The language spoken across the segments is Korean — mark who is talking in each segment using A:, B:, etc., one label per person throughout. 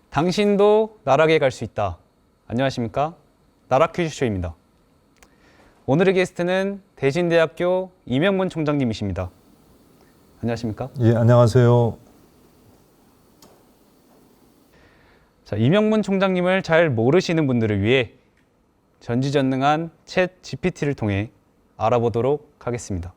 A: 당신도 나락에 갈 수 있다. 안녕하십니까? 나락 퀴즈쇼입니다. 오늘의 게스트는 대진대학교 이명문 총장님이십니다. 안녕하십니까?
B: 예, 안녕하세요.
A: 자, 이명문 총장님을 잘 모르시는 분들을 위해 전지전능한 챗 GPT를 통해 알아보도록 하겠습니다.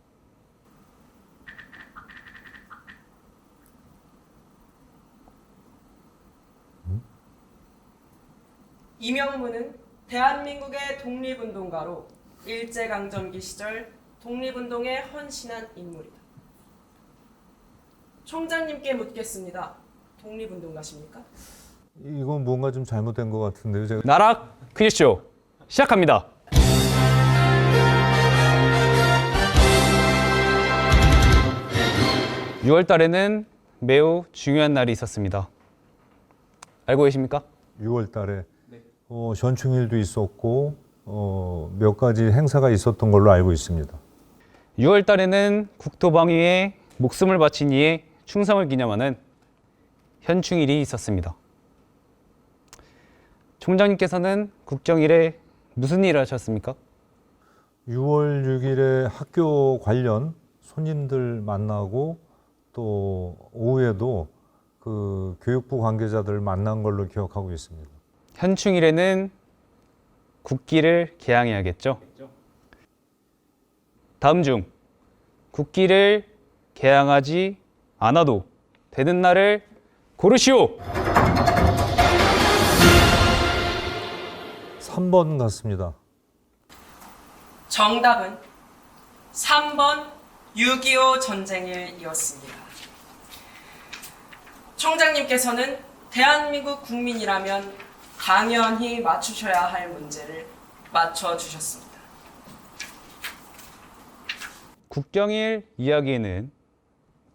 C: 이명문은 대한민국의 독립운동가로 일제강점기 시절 독립운동에 헌신한 인물이다. 총장님께 묻겠습니다. 독립운동가십니까?
B: 이건 뭔가 좀 잘못된 것 같은데요. 제가
A: 나락 퀴즈쇼 시작합니다. (6월) 달에는 매우 중요한 날이 있었습니다. 알고 계십니까?
B: 6월 달에 현충일도 있었고 몇 가지 행사가 있었던 걸로 알고 있습니다.
A: 6월 달에는 국토방위에 목숨을 바친 이의 충성을 기념하는 현충일이 있었습니다. 총장님께서는 국경일에 무슨 일을 하셨습니까?
B: 6월 6일에 학교 관련 손님들 만나고 또 오후에도 그 교육부 관계자들 만난 걸로 기억하고 있습니다.
A: 현충일에는 국기를 개항해야겠죠? 다음 중 국기를 개항하지 않아도 되는 날을 고르시오!
B: 3번 같습니다.
C: 정답은 3번 6.25 전쟁일이었습니다. 총장님께서는 대한민국 국민이라면 당연히 맞추셔야 할 문제를 맞춰주셨습니다.
A: 국경일 이야기에는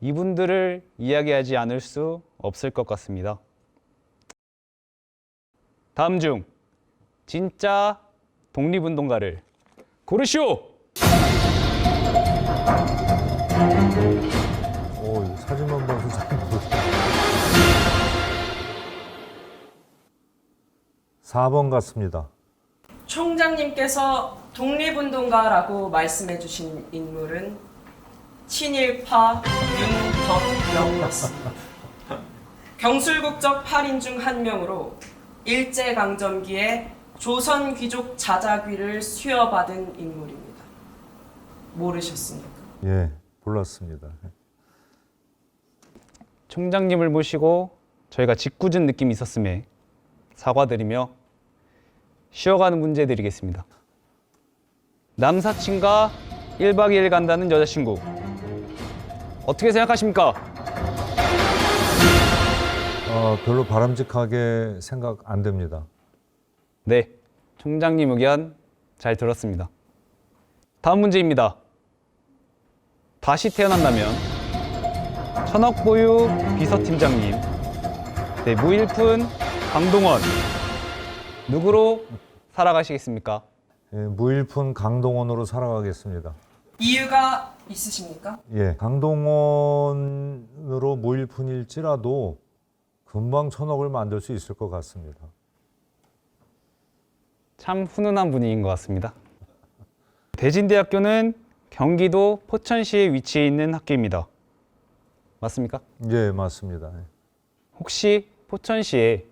A: 이분들을 이야기하지 않을 수 없을 것 같습니다. 다음 중 진짜 독립운동가를 고르시오!
B: 사진만 봐서 잘 모르겠어요. 4번 같습니다.
C: 총장님께서 독립운동가라고 말씀해 주신 인물은 친일파 윤덕영이었습니다. 경술국적 8인 중 한 명으로 일제강점기에 조선 귀족 자자귀를 수여받은 인물입니다. 모르셨습니까?
B: 예, 몰랐습니다.
A: 총장님을 모시고 저희가 짓궂은 느낌이 있었음에 사과드리며 쉬어가는 문제 드리겠습니다. 남사친과 1박 2일 간다는 여자친구 어떻게 생각하십니까?
B: 별로 바람직하게 생각 안 됩니다.
A: 네, 총장님 의견 잘 들었습니다. 다음 문제입니다. 다시 태어난다면 천억보유 비서팀장님 네, 무일푼 강동원 누구로 살아가시겠습니까?
B: 예, 무일푼 강동원으로 살아가겠습니다.
C: 이유가 있으십니까?
B: 예, 강동원으로 무일푼일지라도 금방 천억을 만들 수 있을 것 같습니다.
A: 참 훈훈한 분위기인 것 같습니다. 대진대학교는 경기도 포천시에 위치해 있는 학교입니다. 맞습니까?
B: 예, 맞습니다.
A: 혹시 포천시에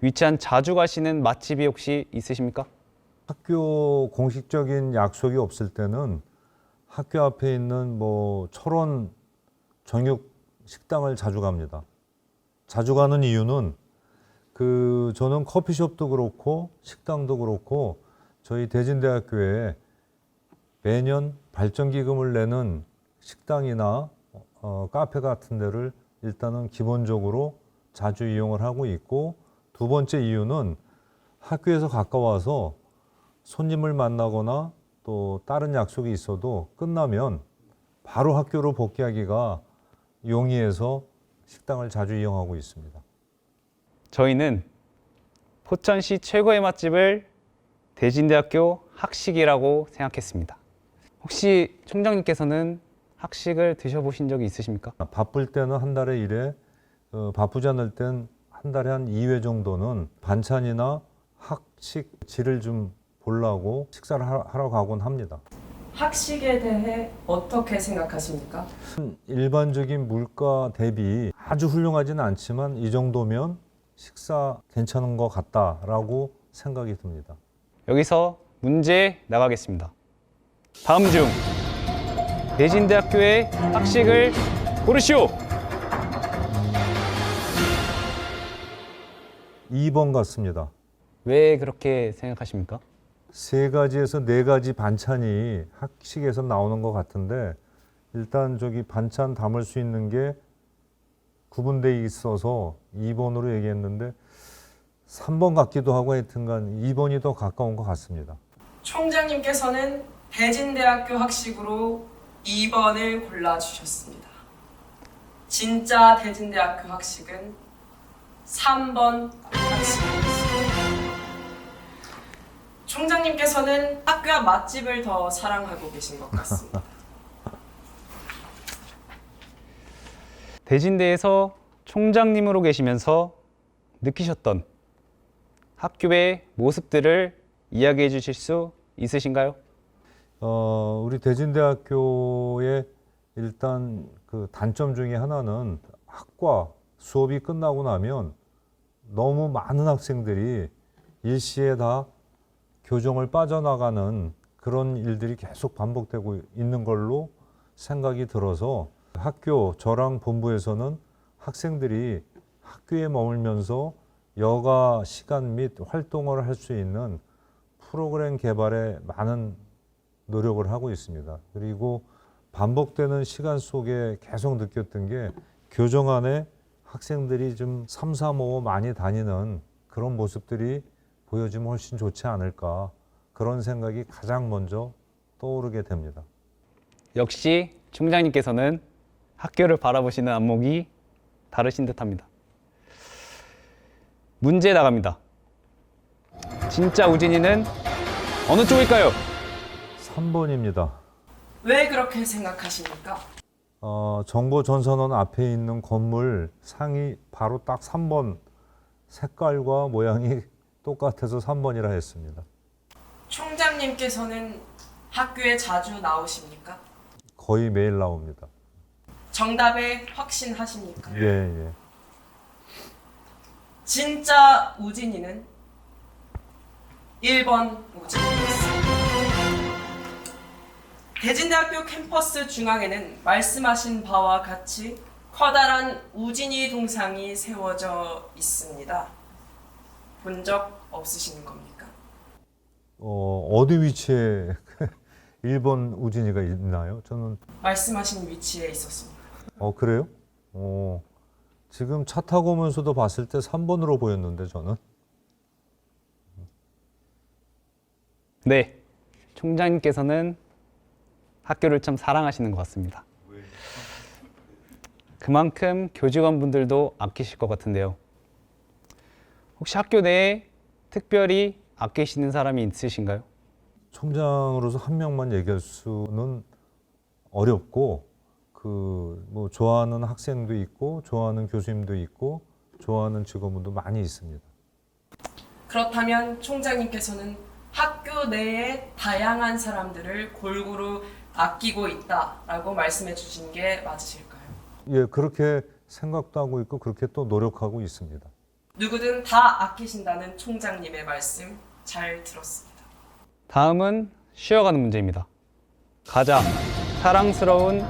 A: 위치한 자주 가시는 맛집이 혹시 있으십니까?
B: 학교 공식적인 약속이 없을 때는 학교 앞에 있는 철원 정육 식당을 자주 갑니다. 자주 가는 이유는 저는 커피숍도 그렇고 식당도 그렇고 저희 대진대학교에 매년 발전기금을 내는 식당이나 카페 같은 데를 일단은 기본적으로 자주 이용을 하고 있고, 두 번째 이유는 학교에서 가까워서 손님을 만나거나 또 다른 약속이 있어도 끝나면 바로 학교로 복귀하기가 용이해서 식당을 자주 이용하고 있습니다.
A: 저희는 포천시 최고의 맛집을 대진대학교 학식이라고 생각했습니다. 혹시 총장님께서는 학식을 드셔보신 적이 있으십니까?
B: 바쁠 때는 한 달에 1회, 바쁘지 않을 땐 한 달에 한 2회 정도는 반찬이나 학식 질을 좀 보려고 식사를 하러 가곤 합니다.
C: 학식에 대해 어떻게 생각하십니까?
B: 일반적인 물가 대비 아주 훌륭하지는 않지만 이 정도면 식사 괜찮은 것 같다라고 생각이 듭니다.
A: 여기서 문제 나가겠습니다. 다음 중 대진대학교의 학식을 고르시오.
B: 2번 같습니다.
A: 왜 그렇게 생각하십니까?
B: 3가지에서 4가지 반찬이 학식에서 나오는 것 같은데 일단 저기 반찬 담을 수 있는 게 구분되어 있어서 2번으로 얘기했는데 3번 같기도 하고 하여튼간 2번이 더 가까운 것 같습니다.
C: 총장님께서는 대진대학교 학식으로 2번을 골라주셨습니다. 진짜 대진대학교 학식은 3번 학식이었습니다. 총장님께서는 학교 앞 맛집을 더 사랑하고 계신 것 같습니다.
A: 대진대에서 총장님으로 계시면서 느끼셨던 학교의 모습들을 이야기해 주실 수 있으신가요?
B: 우리 대진대학교의 일단 그 단점 중에 하나는 학과 수업이 끝나고 나면 너무 많은 학생들이 일시에 다 교정을 빠져나가는 그런 일들이 계속 반복되고 있는 걸로 생각이 들어서 학교 저랑 본부에서는 학생들이 학교에 머물면서 여가 시간 및 활동을 할 수 있는 프로그램 개발에 많은 노력을 하고 있습니다. 그리고 반복되는 시간 속에 계속 느꼈던 게 교정 안에 학생들이 좀 삼삼오오 많이 다니는 그런 모습들이 보여지면 훨씬 좋지 않을까 그런 생각이 가장 먼저 떠오르게 됩니다.
A: 역시 총장님께서는 학교를 바라보시는 안목이 다르신 듯합니다. 문제 나갑니다. 진짜 우진이는 어느 쪽일까요?
B: 3번입니다.
C: 왜 그렇게 생각하십니까?
B: 정보전선원 앞에 있는 건물 상이 바로 딱 3번 색깔과 모양이 똑같아서 3번이라 했습니다.
C: 총장님께서는 학교에 자주 나오십니까?
B: 거의 매일 나옵니다.
C: 정답에 확신하십니까?
B: 예.
C: 진짜 우진이는 1번 우진이었습니다. 대진대학교 캠퍼스 중앙에는 말씀하신 바와 같이 커다란 우진이 동상이 세워져 있습니다. 본 적 없으신 겁니까?
B: 어디 위치에 1번 우진이가 있나요? 저는
C: 말씀하신 위치에 있었습니다.
B: 그래요? 지금 차 타고 오면서도 봤을 때 3번으로 보였는데 저는.
A: 네, 총장님께서는 학교를 참 사랑하시는 것 같습니다. 그만큼 교직원분들도 아끼실 것 같은데요. 혹시 학교 내에 특별히 아끼시는 사람이 있으신가요?
B: 총장으로서 한 명만 얘기할 수는 어렵고 뭐 좋아하는 학생도 있고 좋아하는 교수님도 있고 좋아하는 직원분도 많이 있습니다.
C: 그렇다면 총장님께서는 학교 내에 다양한 사람들을 골고루 아끼고 있다라고 말씀해 주신 게 맞으실까요?
B: 예, 그렇게 생각도 하고 있고 그렇게 또 노력하고 있습니다.
C: 누구든 다 아끼신다는 총장님의 말씀 잘 들었습니다.
A: 다음은 쉬어가는 문제입니다. 가장 사랑스러운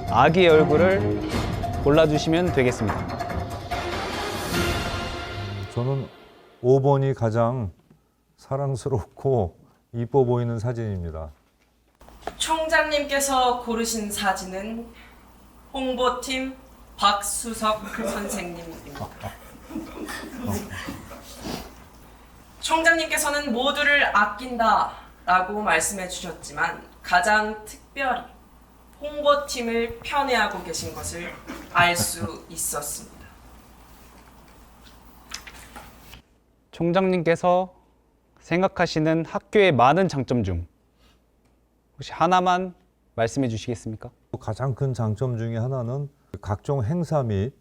A: 아기의 얼굴을 골라주시면 되겠습니다.
B: 저는 5번이 가장 사랑스럽고 이뻐 보이는 사진입니다.
C: 총장님께서 고르신 사진은 홍보팀 박수석 선생님입니다. 총장님께서는 모두를 아낀다 라고 말씀해 주셨지만 가장 특별히 홍보팀을 편애하고 계신 것을 알 수 있었습니다.
A: 총장님께서 생각하시는 학교의 많은 장점 중 혹시 하나만 말씀해 주시겠습니까?
B: 가장 큰 장점 중에 하나는 각종 행사 및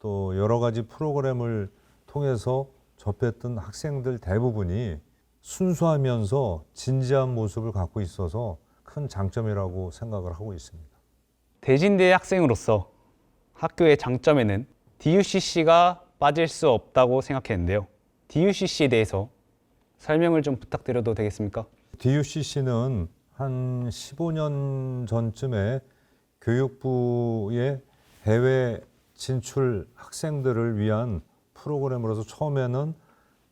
B: 또 여러 가지 프로그램을 통해서 접했던 학생들 대부분이 순수하면서 진지한 모습을 갖고 있어서 큰 장점이라고 생각을 하고 있습니다.
A: 대진대 학생으로서 학교의 장점에는 DUCC가 빠질 수 없다고 생각했는데요. DUCC에 대해서 설명을 좀 부탁드려도 되겠습니까?
B: DUCC는 한 15년 전쯤에 교육부의 해외 진출 학생들을 위한 프로그램으로서 처음에는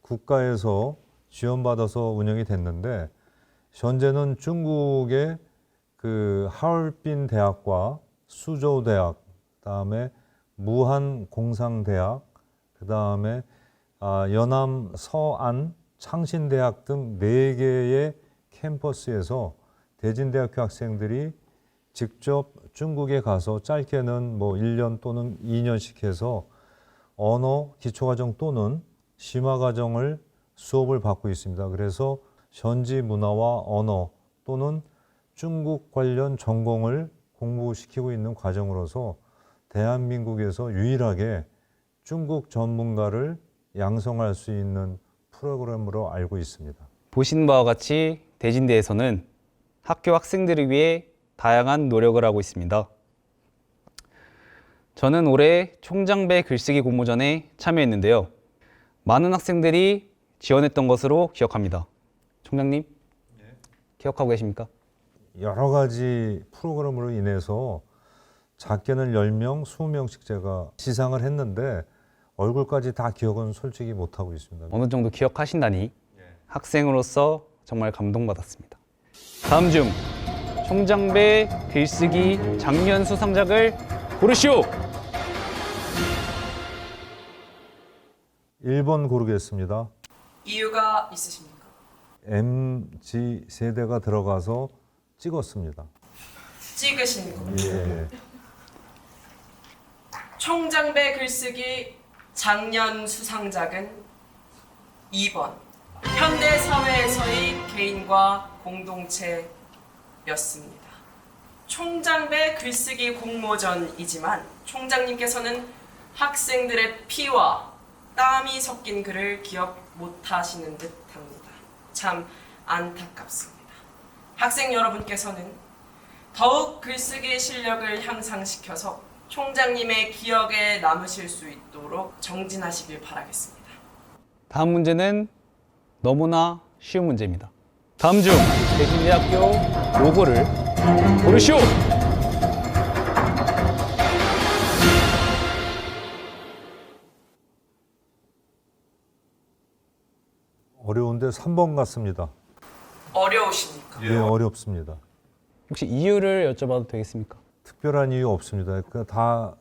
B: 국가에서 지원받아서 운영이 됐는데 현재는 중국의 그 하얼빈 대학과 수저우 대학, 그다음에 무한 공상대학, 그다음에 연암 서안 창신대학 등 4개의 캠퍼스에서 대진대학교 학생들이 직접 중국에 가서 짧게는 뭐 1년 또는 2년씩 해서 언어 기초과정 또는 심화과정을 수업을 받고 있습니다. 그래서 현지 문화와 언어 또는 중국 관련 전공을 공부시키고 있는 과정으로서 대한민국에서 유일하게 중국 전문가를 양성할 수 있는 프로그램으로 알고 있습니다.
A: 보신 바와 같이 대진대에서는 학교 학생들을 위해 다양한 노력을 하고 있습니다. 저는 올해 총장배 글쓰기 공모전에 참여했는데요. 많은 학생들이 지원했던 것으로 기억합니다. 총장님, 기억하고 계십니까?
B: 여러 가지 프로그램으로 인해서 작게는 10명, 20명씩 제가 시상을 했는데 얼굴까지 다 기억은 솔직히 못하고 있습니다.
A: 어느 정도 기억하신다니 학생으로서 정말 감동받았습니다. 다음 중 총장배 글쓰기 작년 수상작을 고르시오!
B: 1번 고르겠습니다.
C: 이유가 있으십니까?
B: MZ 세대가 들어가서 찍었습니다.
C: 찍으신 겁니다.
B: 예.
C: 총장배 글쓰기 작년 수상작은 2번 현대 사회에서의 개인과 공동체였습니다. 총장배 글쓰기 공모전이지만 총장님께서는 학생들의 피와 땀이 섞인 글을 기억 못하시는 듯합니다. 참 안타깝습니다. 학생 여러분께서는 더욱 글쓰기 실력을 향상시켜서 총장님의 기억에 남으실 수 있도록 정진하시길 바라겠습니다.
A: 다음 문제는 너무나 쉬운 문제입니다. 다음 중 대진대학교 로고를 고르시오!
B: 어려운데 3번 같습니다.
C: 어려우십니까?
B: 예, 어렵습니다.
A: 혹시 이유를 여쭤봐도 되겠습니까?
B: 특별한 이유 없습니다. 그러니까 다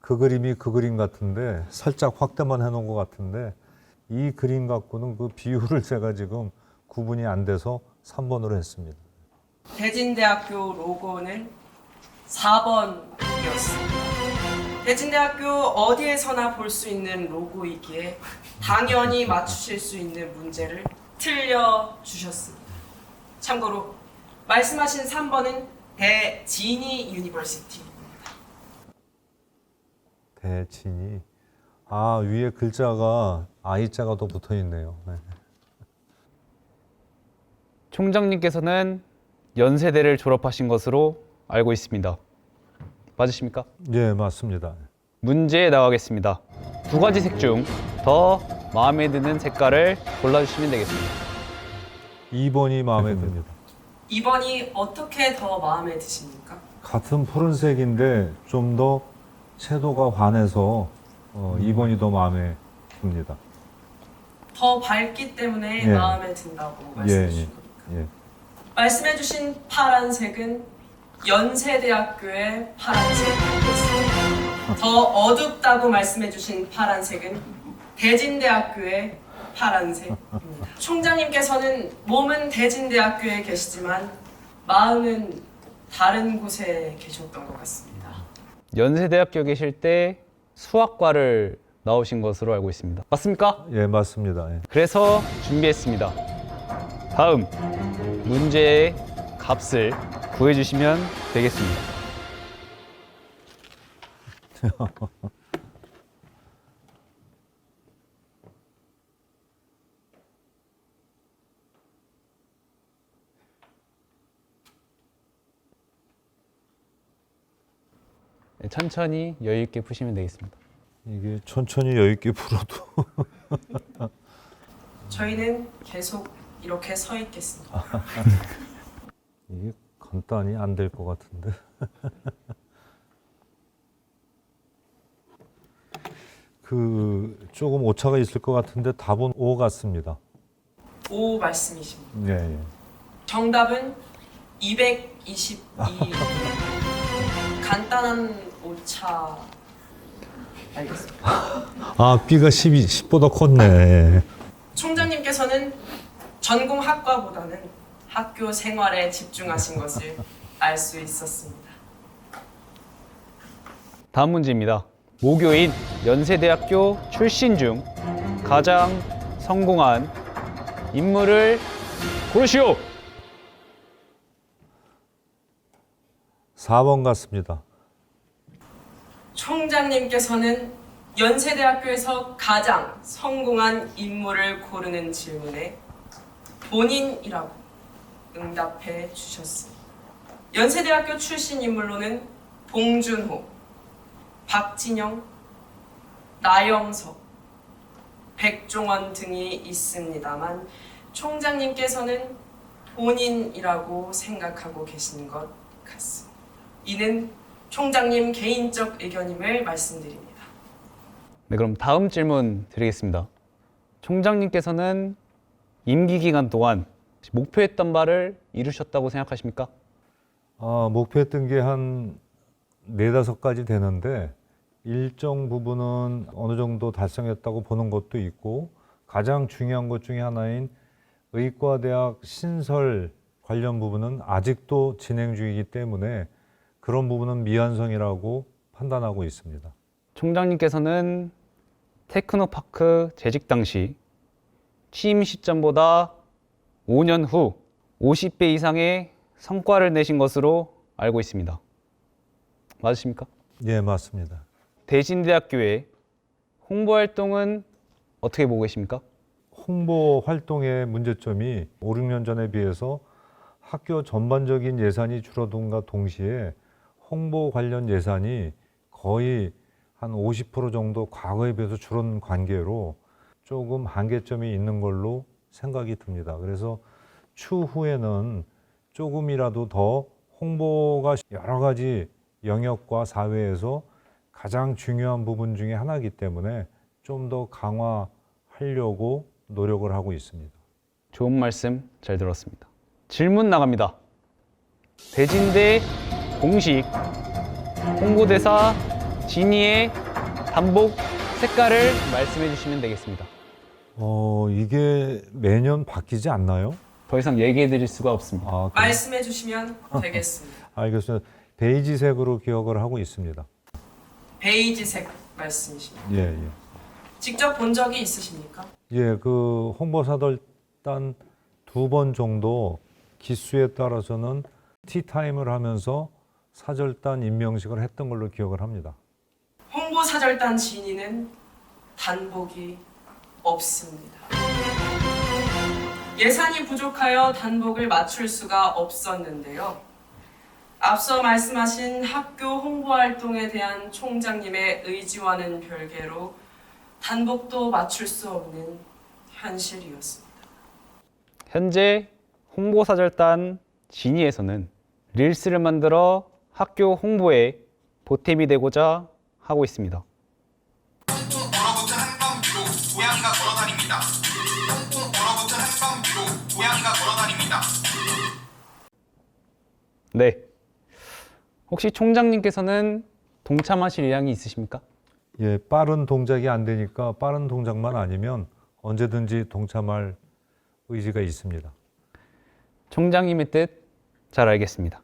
B: 그 그림이 그 그림 같은데 살짝 확대만 해놓은 것 같은데 이 그림 갖고는 그 비율을 제가 지금 구분이 안 돼서 3번으로 했습니다.
C: 대진대학교 로고는 4번이었습니다. 대진대학교 어디에서나 볼 수 있는 로고이기에 당연히 맞추실 수 있는 문제를 틀려주셨습니다. 참고로 말씀하신 3번은 대진이 유니버시티입니다.
B: 대진이 위에 글자가 I자가 더 붙어 있네요. 네.
A: 총장님께서는 연세대를 졸업하신 것으로 알고 있습니다. 맞으십니까?
B: 예, 맞습니다.
A: 문제에 나가겠습니다. 두 가지 색 중 더 마음에 드는 색깔을 골라주시면 되겠습니다.
B: 2번이 마음에 듭니다.
C: 2번이 어떻게 더 마음에 드십니까?
B: 같은 푸른색인데 좀 더 채도가 환해서 2번이 더 마음에 듭니다.
C: 더 밝기 때문에
B: 예.
C: 마음에 든다고 말씀해 주신 겁니까?
B: 예.
C: 말씀해 주신 파란색은 연세대학교의 파란색이었습니다. 더 어둡다고 말씀해 주신 파란색은 대진대학교의 파란색입니다. 총장님께서는 몸은 대진대학교에 계시지만 마음은 다른 곳에 계셨던 것 같습니다.
A: 연세대학교 계실 때 수학과를 나오신 것으로 알고 있습니다. 맞습니까?
B: 예, 맞습니다. 예.
A: 그래서 준비했습니다. 다음 문제의 값을 구해주시면 되겠습니다. 네, 천천히 여유 있게 푸시면 되겠습니다.
B: 이게 천천히 여유 있게 풀어도
C: 저희는 계속 이렇게 서 있겠습니다.
B: 이게 간단히 안 될 것 같은데. 조금 오차가 있을 것 같은데 답은 O 같습니다.
C: 오 말씀이십니다.
B: 예, 예.
C: 정답은 222. 간단한 오차. 알겠습니다.
B: 아, B가 10보다 컸네.
C: 총장님께서는 전공 학과보다는 학교 생활에 집중하신 것을 알 수 있었습니다.
A: 다음 문제입니다. 모교인 연세대학교 출신 중 가장 성공한 인물을 고르시오.
B: 4번 같습니다.
C: 총장님께서는 연세대학교에서 가장 성공한 인물을 고르는 질문에 본인이라고 응답해 주셨습니다. 연세대학교 출신 인물로는 봉준호, 박진영, 나영석, 백종원 등이 있습니다만 총장님께서는 본인이라고 생각하고 계신 것 같습니다. 이는 총장님 개인적 의견임을 말씀드립니다.
A: 네, 그럼 다음 질문 드리겠습니다. 총장님께서는 임기 기간 동안 목표했던 바를 이루셨다고 생각하십니까?
B: 아, 목표했던 게 한 4-5가지 되는데 일정 부분은 어느 정도 달성했다고 보는 것도 있고 가장 중요한 것 중에 하나인 의과대학 신설 관련 부분은 아직도 진행 중이기 때문에 그런 부분은 미완성이라고 판단하고 있습니다.
A: 총장님께서는 테크노파크 재직 당시 취임 시점보다 5년 후 50배 이상의 성과를 내신 것으로 알고 있습니다. 맞으십니까?
B: 예, 맞습니다.
A: 대진대학교의 홍보 활동은 어떻게 보고 계십니까?
B: 홍보 활동의 문제점이 5, 6년 전에 비해서 학교 전반적인 예산이 줄어든과 동시에 홍보 관련 예산이 거의 한 50% 정도 과거에 비해서 줄은 관계로 조금 한계점이 있는 걸로 생각이 듭니다. 그래서 추후에는 조금이라도 더 홍보가 여러 가지 영역과 사회에서 가장 중요한 부분 중에 하나이기 때문에 좀 더 강화하려고 노력을 하고 있습니다.
A: 좋은 말씀 잘 들었습니다. 질문 나갑니다. 대진대 공식 홍보대사 진이의 단복 색깔을 말씀해 주시면 되겠습니다.
B: 이게 매년 바뀌지 않나요?
A: 더 이상 얘기해 드릴 수가 없습니다.
B: 아,
C: 말씀해 주시면 되겠습니다.
B: 알겠습니다. 베이지색으로 기억을 하고 있습니다.
C: 베이지색 말씀이십니다.
B: 예, 예.
C: 직접 본 적이 있으십니까?
B: 예, 그 홍보사절단 2번 정도 기수에 따라서는 티타임을 하면서 사절단 임명식을 했던 걸로 기억을 합니다.
C: 홍보사절단 진위는 단복이 없습니다. 예산이 부족하여 단복을 맞출 수가 없었는데요. 앞서 말씀하신 학교 홍보활동에 대한 총장님의 의지와는 별개로 단복도 맞출 수 없는 현실이었습니다.
A: 현재 홍보사절단 진이에서는 릴스를 만들어 학교 홍보에 보탬이 되고자 하고 있습니다.
D: 얼어붙은 한방 뒤로 고향가 걸어다닙니다. 얼어붙은 한방 뒤로 고향가 걸어다닙니다.
A: 네. 혹시 총장님께서는 동참하실 의향이 있으십니까?
B: 예, 빠른 동작이 안 되니까 빠른 동작만 아니면 언제든지 동참할 의지가 있습니다.
A: 총장님의 뜻 잘 알겠습니다.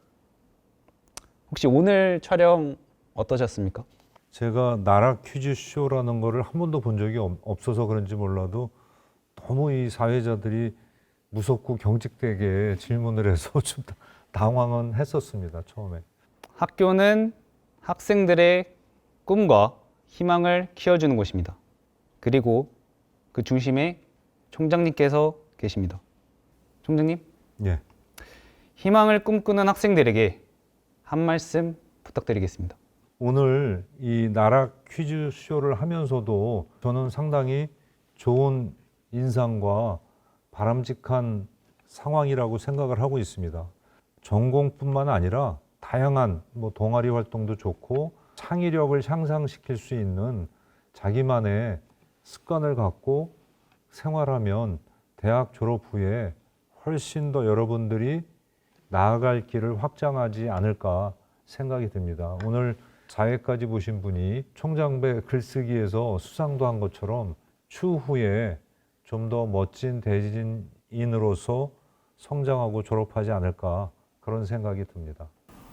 A: 혹시 오늘 촬영 어떠셨습니까?
B: 제가 나라 퀴즈쇼라는 거를 한 번도 본 적이 없어서 그런지 몰라도 너무 이 사회자들이 무섭고 경직되게 질문을 해서 좀 당황은 했었습니다, 처음에.
A: 학교는 학생들의 꿈과 희망을 키워주는 곳입니다. 그리고 그 중심에 총장님께서 계십니다. 총장님,
B: 예.
A: 희망을 꿈꾸는 학생들에게 한 말씀 부탁드리겠습니다.
B: 오늘 이 나라 퀴즈쇼를 하면서도 저는 상당히 좋은 인상과 바람직한 상황이라고 생각을 하고 있습니다. 전공뿐만 아니라 다양한 동아리 활동도 좋고 창의력을 향상시킬 수 있는 자기만의 습관을 갖고 생활하면 대학 졸업 후에 훨씬 더 여러분들이 나아갈 길을 확장하지 않을까 생각이 듭니다. 오늘 4회까지 보신 분이 총장배 글쓰기에서 수상도 한 것처럼 추후에 좀 더 멋진 대진인으로서 성장하고 졸업하지 않을까 그런 생각이 듭니다.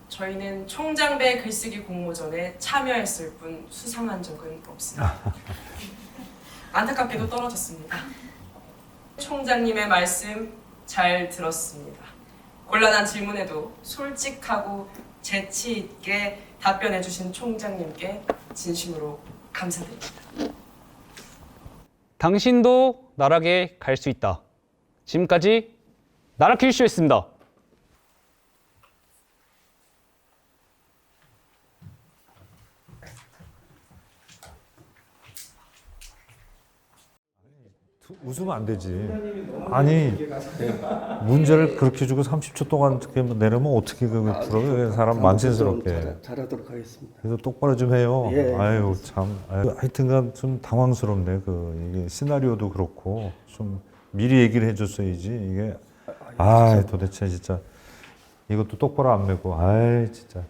C: 저희는 총장배 글쓰기 공모전에 참여했을 뿐 수상한 적은 없습니다. 안타깝게도 떨어졌습니다. 총장님의 말씀 잘 들었습니다. 곤란한 질문에도 솔직하고 재치 있게 답변해 주신 총장님께 진심으로 감사드립니다.
A: 당신도 나락에 갈 수 있다. 지금까지 나락 퀴즈쇼였습니다.
B: 웃으면 안 되지. 아니 문제를 그렇게 주고 30초 동안 내려면 어떻게 그걸 풀어? 사람 만신스럽게.
E: 잘하도록 하겠습니다.
B: 그래서 똑바로 좀 해요.
E: 예,
B: 아유 참. 하여튼간 좀 당황스럽네. 이게 시나리오도 그렇고 좀 미리 얘기를 해줬어야지. 이게 도대체 진짜 이것도 똑바로 안 메고. 진짜.